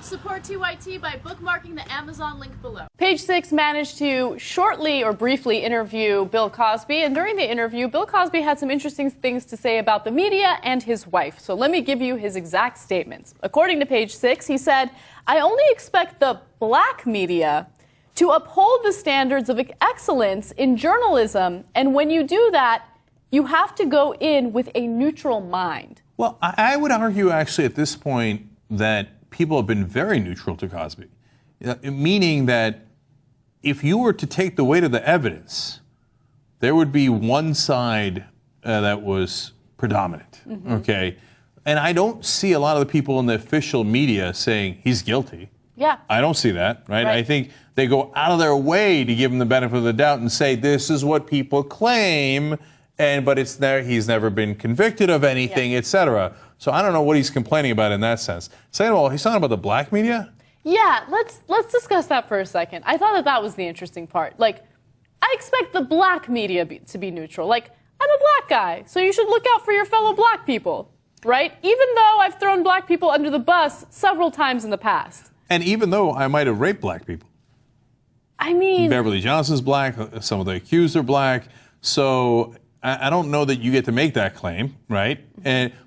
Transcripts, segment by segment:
Support TYT by bookmarking the Amazon link below. Page Six managed to shortly or briefly interview Bill Cosby, and during the interview, Bill Cosby had some interesting things to say about the media and his wife. So let me give you his exact statements. According to Page Six, he said, "I only expect the black media to uphold the standards of excellence in journalism, and when you do that, you have to go in with a neutral mind." Well, I would argue actually at this point that people have been very neutral to Cosby, meaning that if you were to take the weight of the evidence, there would be one side that was predominant, okay? And I don't see a lot of the people in the official media saying he's guilty. Yeah. I don't see that, right? I think they go out of their way to give him the benefit of the doubt and say this is what people claim, but it's there. He's never been convicted of anything, etc. So I don't know what he's complaining about in that sense. Second of all, he's talking about the black media? Yeah, let's discuss that for a second. I thought that was the interesting part. Like, I expect the black media to be neutral. Like, I'm a black guy, so you should look out for your fellow black people, right? Even though I've thrown black people under the bus several times in the past. And even though I might have raped black people. I mean, Beverly Johnson's black, some of the accused are black, so I don't know that you get to make that claim, right?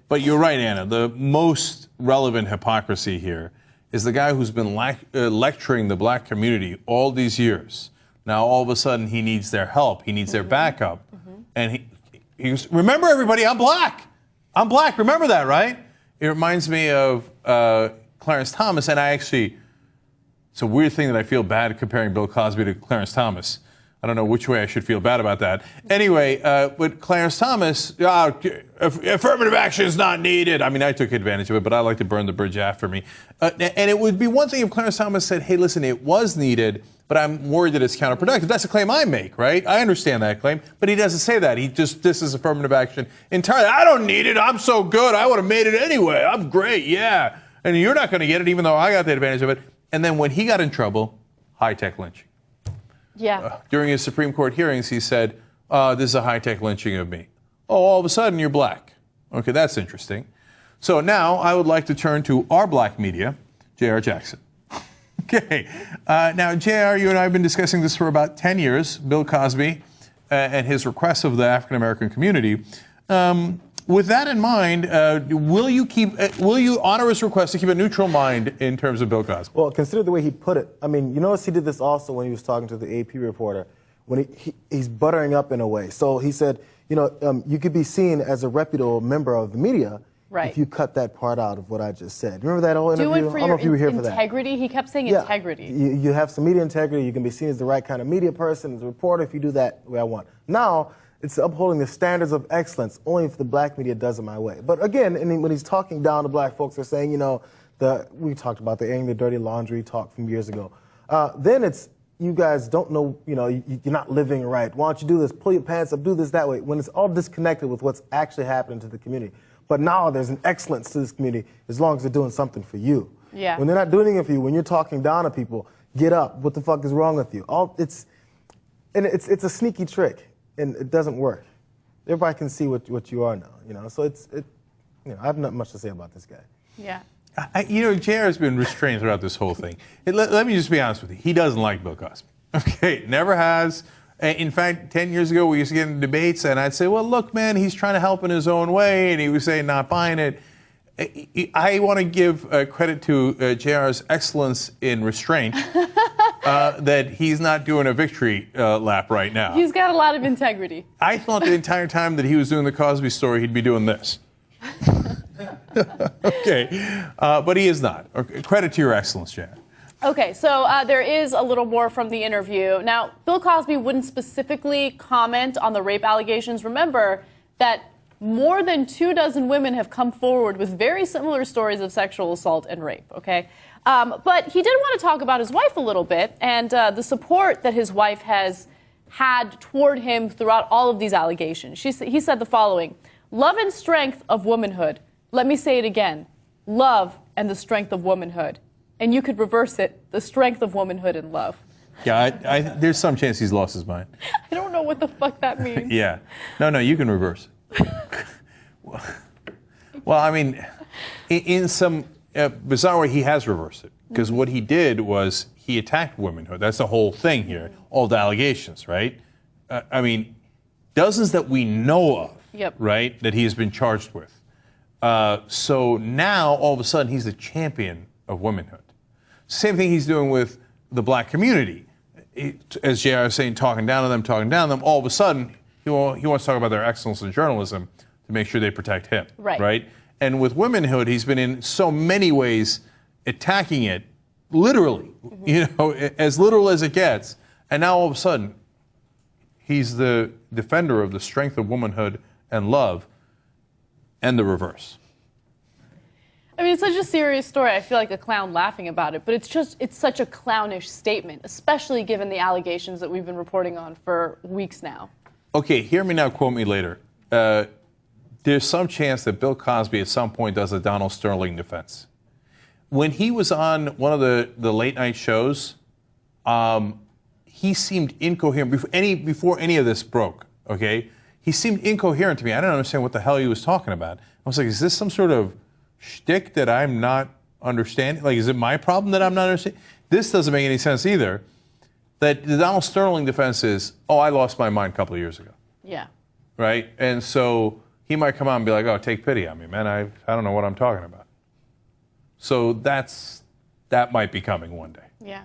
But you're right, Anna. The most relevant hypocrisy here is the guy who's been lecturing the black community all these years. Now, all of a sudden, he needs their help. He needs their backup. And he goes, remember, everybody, I'm black. I'm black. Remember that, right? It reminds me of Clarence Thomas. And it's a weird thing that I feel bad comparing Bill Cosby to Clarence Thomas. I don't know which way I should feel bad about that. Anyway, with Clarence Thomas, affirmative action is not needed. I mean, I took advantage of it, but I like to burn the bridge after me. And it would be one thing if Clarence Thomas said, hey, listen, it was needed, but I'm worried that it's counterproductive. That's a claim I make, right? I understand that claim, but he doesn't say that. This is affirmative action entirely. I don't need it. I'm so good. I would have made it anyway. I'm great, yeah. And you're not going to get it, even though I got the advantage of it. And then when he got in trouble, high-tech lynching. yeah. During his Supreme Court hearings, he said, this is a high-tech lynching of me. Oh, all of a sudden, you're black. Okay, that's interesting. So now I would like to turn to our black media, J.R. Jackson. Okay. Now, J.R., you and I have been discussing this for about 10 years, Bill Cosby and his requests of the African-American community. With that in mind, will you honor his request to keep a neutral mind in terms of Bill Cosby? Well, consider the way he put it. I mean, you notice he did this also when he was talking to the AP reporter, when he's buttering up in a way. So he said, you could be seen as a reputable member of the media if you cut that part out of what I just said. Remember that whole interview? Do it for your integrity. He kept saying integrity. You have some media integrity. You can be seen as the right kind of media person, as a reporter, if you do that the way I want. Now, it's upholding the standards of excellence only if the black media does it my way. But again, when he's talking down to black folks, they're saying, we talked about the airing the dirty laundry talk from years ago. Then it's, you guys don't know, you're not living right. Why don't you do this? Pull your pants up, do this that way. When it's all disconnected with what's actually happening to the community. But now there's an excellence to this community as long as they're doing something for you. Yeah. When they're not doing it for you, when you're talking down to people, get up. What the fuck is wrong with you? It's a sneaky trick. And it doesn't work. Everybody can see what you are now, So I have not much to say about this guy. Yeah. JR has been restrained throughout this whole thing. Let me just be honest with you. He doesn't like Bill Cosby. Okay, never has. In fact, 10 years ago, we used to get in debates, and I'd say, well, look, man, he's trying to help in his own way, and he was saying not buying it. I want to give credit to JR's excellence in restraint. That he's not doing a victory lap right now. He's got a lot of integrity. I thought the entire time that he was doing the Cosby story, he'd be doing this. Okay, but he is not. Okay, credit to your excellence, Jan. Okay, so there is a little more from the interview. Now, Bill Cosby wouldn't specifically comment on the rape allegations. Remember that more than 24 women have come forward with very similar stories of sexual assault and rape, okay? But he did want to talk about his wife a little bit and the support that his wife has had toward him throughout all of these allegations. He said the following: love and strength of womanhood. Let me say it again. Love and the strength of womanhood. And you could reverse it, the strength of womanhood and love. Yeah, there's some chance he's lost his mind. I don't know what the fuck that means. Yeah. No, you can reverse it. Well, I mean, in some bizarre way, he has reversed it. Because what he did was he attacked womanhood. That's the whole thing here, all the allegations, right? I mean, dozens that we know of, right, that he has been charged with. So now, all of a sudden, he's the champion of womanhood. Same thing he's doing with the black community. As JR is saying, talking down to them, all of a sudden, he wants to talk about their excellence in journalism to make sure they protect him, right? And with womanhood, he's been in so many ways attacking it, literally, you know, as literal as it gets. And now all of a sudden, he's the defender of the strength of womanhood and love, and the reverse. I mean, it's such a serious story. I feel like a clown laughing about it, but it's such a clownish statement, especially given the allegations that we've been reporting on for weeks now. Okay, hear me now, quote me later. There's some chance that Bill Cosby at some point does a Donald Sterling defense. When he was on one of the late night shows, he seemed incoherent before any of this broke, okay? He seemed incoherent to me. I didn't understand what the hell he was talking about. I was like, is this some sort of shtick that I'm not understanding? Like, is it my problem that I'm not understanding? This doesn't make any sense either. That the Donald Sterling defense is, oh, I lost my mind a couple of years ago. Yeah. Right? And so he might come out and be like, oh, take pity on me, man. I don't know what I'm talking about. So that might be coming one day. Yeah.